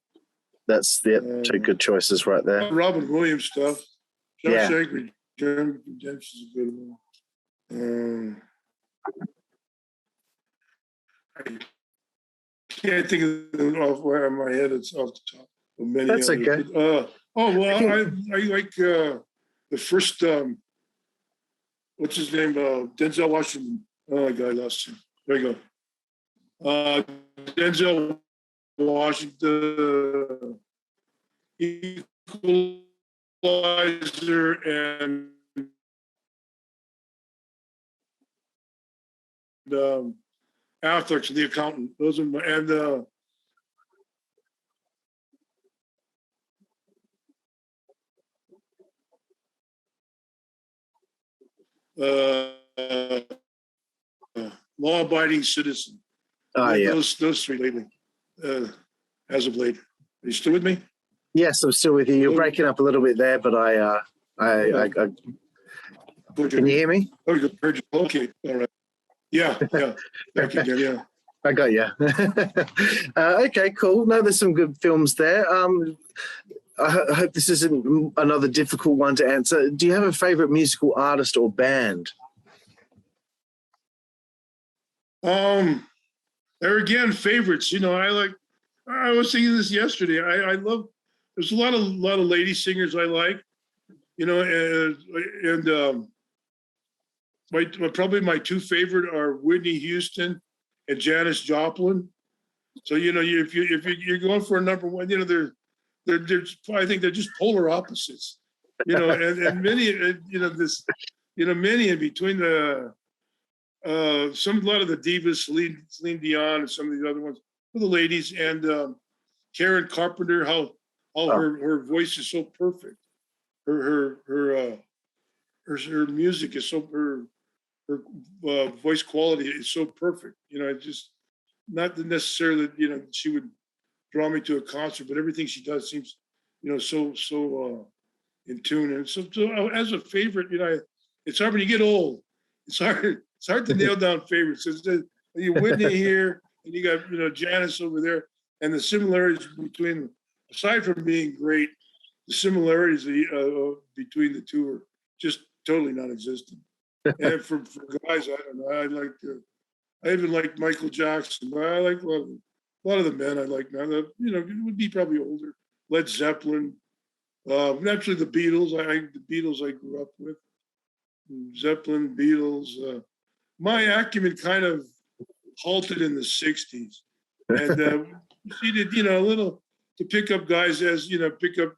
That's two good choices right there. Robin Williams stuff. Shawshank Redemption is a good one. I can't think of it off my head. It's off the top of many. That's others. okay. But, I like the first. What's his name? Denzel Washington. Oh my God, I lost him. There you go. Denzel Washington, Equalizer, and Affleck's The Accountant. Those are my, and Law Abiding Citizen. Those three lately, as of late. Are you still with me? Yes, I'm still with you. You're breaking up a little bit there, but can you hear me? Oh, you heard you. Okay, all right. Yeah. Back again, yeah. I got you. Okay, cool. No, there's some good films there. I hope this isn't another difficult one to answer. Do you have a favorite musical artist or band? There again, favorites. I was thinking this yesterday. I love. There's a lot of lady singers I like. Probably my two favorite are Whitney Houston and Janis Joplin. So if you're going for a number one, they're I think they're just polar opposites. And many many in between the. A lot of the divas, Celine Dion, and some of these other ones for the ladies, and Karen Carpenter. How her voice is so perfect. Her music is so her voice quality is so perfect. Just not necessarily that she would draw me to a concert, but everything she does seems so in tune. And so as a favorite, it's hard when you get old. It's hard to nail down favorites. You Whitney here, and you got Janis over there, and the similarities between, aside from being great, the similarities between the two are just totally non-existent. And for guys, I don't know. I even like Michael Jackson, but I like a lot of the men I like now. It would be probably older. Led Zeppelin, naturally the Beatles. The Beatles I grew up with. Zeppelin, Beatles. My acumen kind of halted in the 60s. And proceeded, a little to pick up guys pick up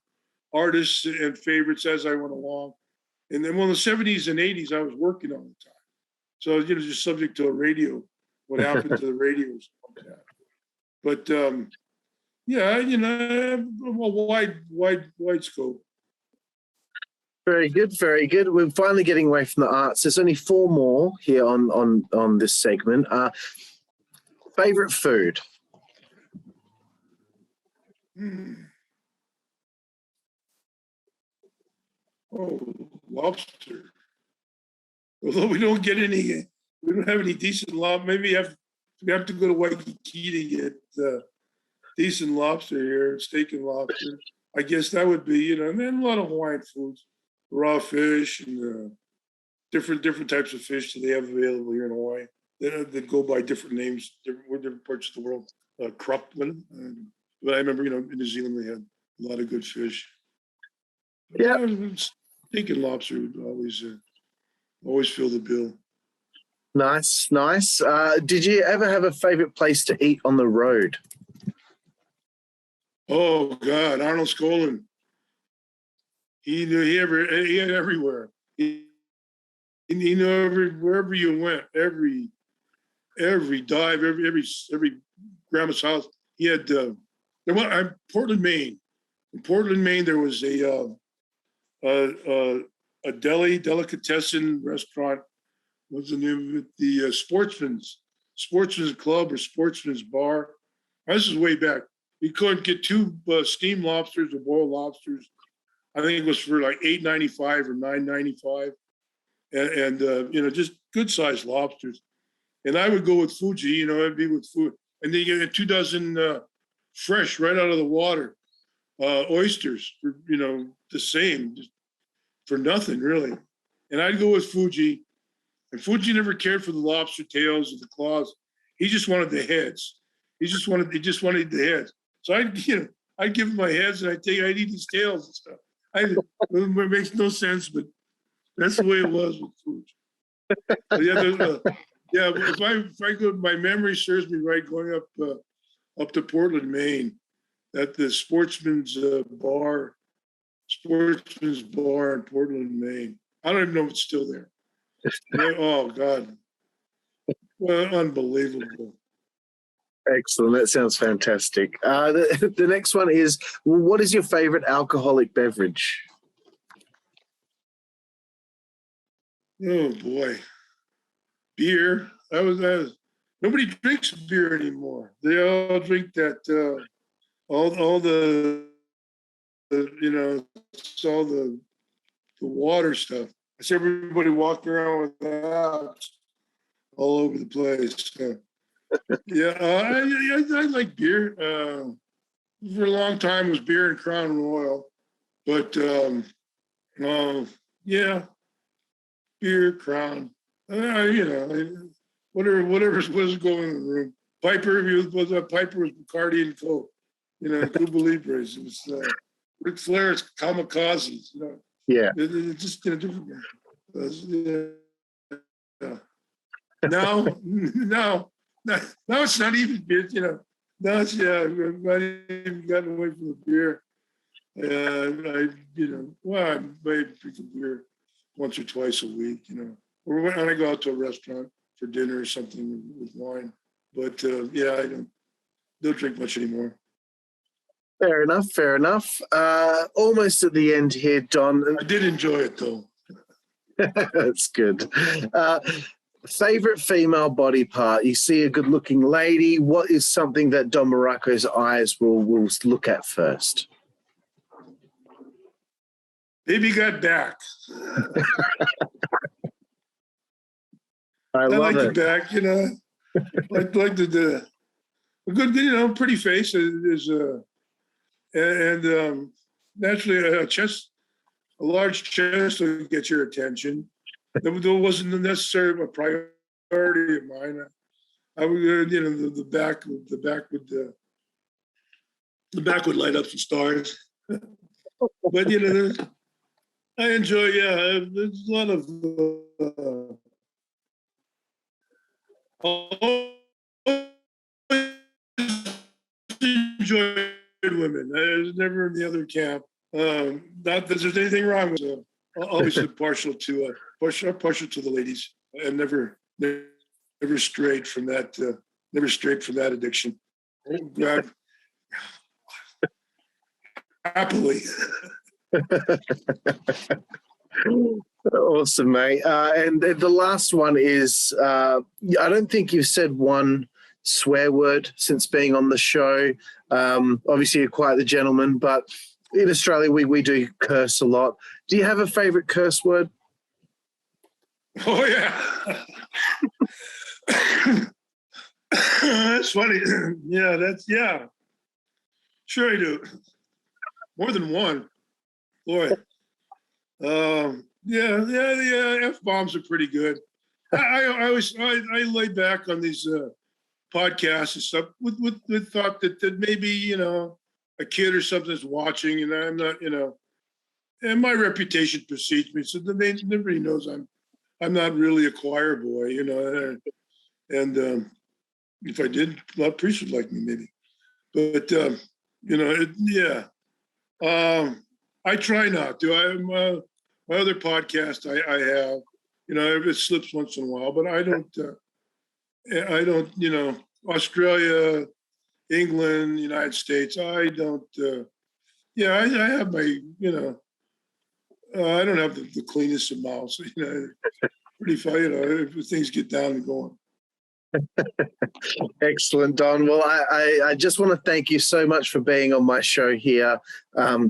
artists and favorites as I went along. And then in the 70s and 80s, I was working all the time. So, just subject to a radio, what happened to the radios. But, a wide scope. Very good, very good. We're finally getting away from the arts. There's only 4 more here on this segment. Favorite food? Oh, lobster. Although we don't have any decent lobster. Maybe we have to go to Waikiki to get decent lobster here, steak and lobster. I guess that would be, and then a lot of Hawaiian foods, raw fish and different types of fish that they have available here in Hawaii. They go by different names, different parts of the world. Krupman. But I remember, in New Zealand they had a lot of good fish. Yeah. Steak and lobster would always fill the bill. Nice. Did you ever have a favorite place to eat on the road? Oh God, Arnold Skolin. He knew he had everywhere. He knew wherever you went, every dive, every grandma's house. He had Portland, Maine. In Portland, Maine, there was a delicatessen restaurant. What's the name of it? The Sportsman's Club or Sportsman's Bar. This is way back. You couldn't get two steamed lobsters or boiled lobsters. I think it was for like $8.95 or $9.95, and just good sized lobsters. And I would go with Fuji. I'd be with food, and then you get 2 dozen fresh right out of the water oysters for the same, just for nothing really. And I'd go with Fuji, and Fuji never cared for the lobster tails or the claws. He just wanted the heads. He just wanted the heads. So I'd give him my heads, and I'd eat his tails and stuff. It makes no sense, but that's the way it was with Fuji. If I go, my memory serves me right, going up to Portland, Maine, at the Sportsman's Bar in Portland, Maine. I don't even know if it's still there. Oh God, well, unbelievable. Excellent. That sounds fantastic. The next one is, what is your favorite alcoholic beverage? Oh boy, beer. Nobody drinks beer anymore. They all drink that. All the it's all the water stuff. I see everybody walking around with that all over the place. I like beer. For a long time, it was beer and Crown Royal, but beer, Crown. Whatever was going in the room. Piper was Bacardi and Coke. Cuba Libres. It was Ric Flair's Kamikazes. Yeah. It just different. Yeah. Now it's not even beer. Now it's I've not even gotten away from the beer. I might drink a beer once or twice a week. Or when I go out to a restaurant for dinner or something with wine. But I don't drink much anymore. Fair enough. Almost at the end here, Don. I did enjoy it, though. That's good. Favorite female body part? You see a good-looking lady. What is something that Don Muraco's eyes will look at first? Baby got back. I like it. the back, like the a good, pretty face is and naturally a large chest will get your attention. That wasn't necessarily a priority of mine. I would, the back would light up some stars. But I enjoy. There's a lot of enjoyed women. I was never in the other camp. Not that there's anything wrong with it. Obviously partial to the ladies, and never strayed from that. Never strayed from that addiction. Happily. Awesome, mate. And the last one is, I don't think you've said one swear word since being on the show. Obviously, you're quite the gentleman, but in Australia, we do curse a lot. Do you have a favorite curse word? Oh, yeah. That's funny. Yeah. Sure I do. More than one. Boy. The F-bombs are pretty good. I lay back on these podcasts and stuff with thought that maybe, a kid or something's watching, and I'm not, and my reputation precedes me, so everybody knows I'm not really a choir boy, and if I did, a lot of priests would like me maybe, but Yeah. I try not to. My other podcast I have, it slips once in a while, but I don't, Australia, England, United States, I don't, I have my, I don't have the cleanest of mouths, pretty fun, if things get down and going. Excellent, Don. Well, I just want to thank you so much for being on my show here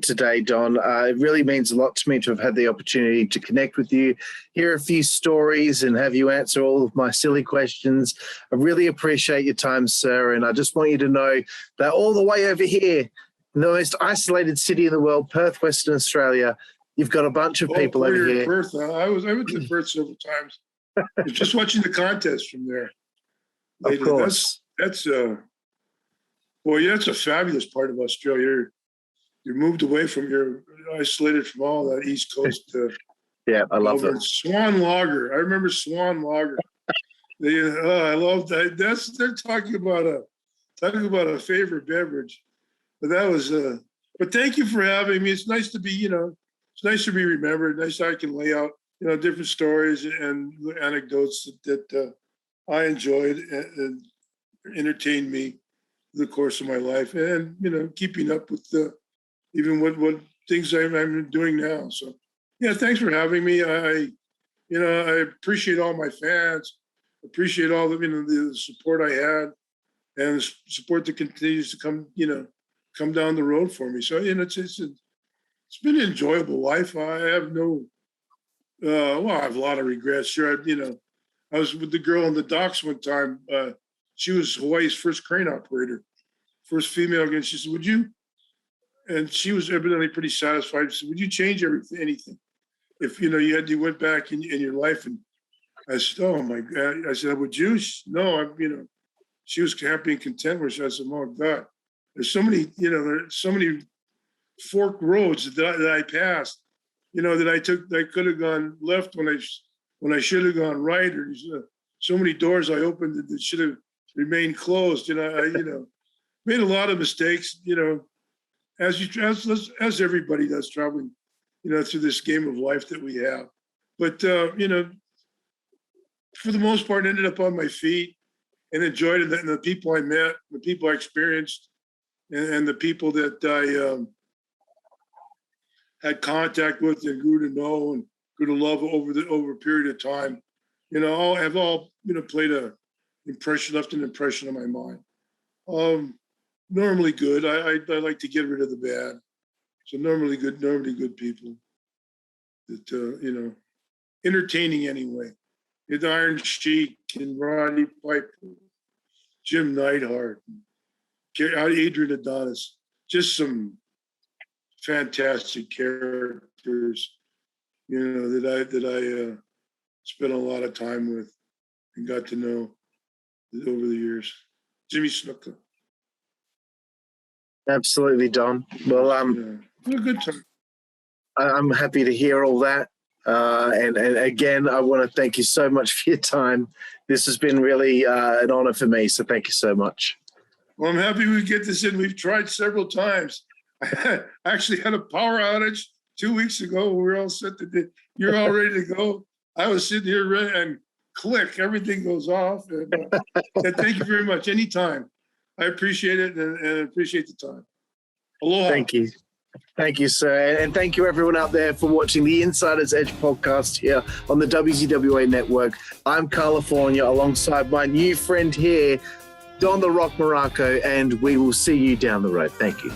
today, Don. It really means a lot to me to have had the opportunity to connect with you, hear a few stories, and have you answer all of my silly questions. I really appreciate your time, sir, and I just want you to know that all the way over here, in the most isolated city in the world, Perth, Western Australia, you've got a bunch of people over here. Perth, I went to Perth several times. I was just watching the contest from there. Of course. That's a fabulous part of Australia. You're moved away from, you're isolated from all that East Coast. Yeah, I love it. Swan Lager. I remember Swan Lager. I love that. They're talking about a favorite beverage. But that was but thank you for having me. It's nice to be, it's nice to be remembered. Nice that I can lay out, different stories and anecdotes that I enjoyed and entertained me through the course of my life, and keeping up with even what things I'm doing now. So yeah, thanks for having me. I appreciate all my fans, appreciate all the support I had, and the support that continues to come down the road for me. So it's been an enjoyable life. I have I have a lot of regrets. Sure, I was with the girl on the docks one time. She was Hawaii's first crane operator, first female again. She said, "Would you?" And she was evidently pretty satisfied. She said, "Would you change anything if you went back in your life?" And I said, "Oh my God!" I said, "Would you?" No, she was happy and content with it. I said, "Oh God, there's so many forked roads that I passed, that I took. I could have gone left when I should have gone right, or so many doors I opened that should have remained closed. I made a lot of mistakes. As everybody does, traveling, through this game of life that we have. But for the most part, ended up on my feet and enjoyed it. And the people I met, the people I experienced, and the people that I had contact with and grew to know and grew to love over a period of time, have all played left an impression on my mind. Normally good. I like to get rid of the bad. So normally good people that entertaining anyway. The Iron Sheik and Roddy Piper, Jim Neidhart, Adrian Adonis, just some fantastic characters, that I spent a lot of time with and got to know over the years. Jimmy Snuka. Absolutely, Don. Well, a good time. I'm happy to hear all that. And again, I want to thank you so much for your time. This has been really an honor for me. So thank you so much. Well, I'm happy we get this in. We've tried several times. I actually had a power outage 2 weeks ago. We were all set you're all ready to go. I was sitting here ready, and click, everything goes off. And thank you very much. Anytime. I appreciate it and appreciate the time. Aloha. Thank you. Thank you, sir. And thank you, everyone out there, for watching the Insider's Edge podcast here on the WZWA Network. I'm Karlifornia, alongside my new friend here, Don the Rock Muraco, and we will see you down the road. Thank you.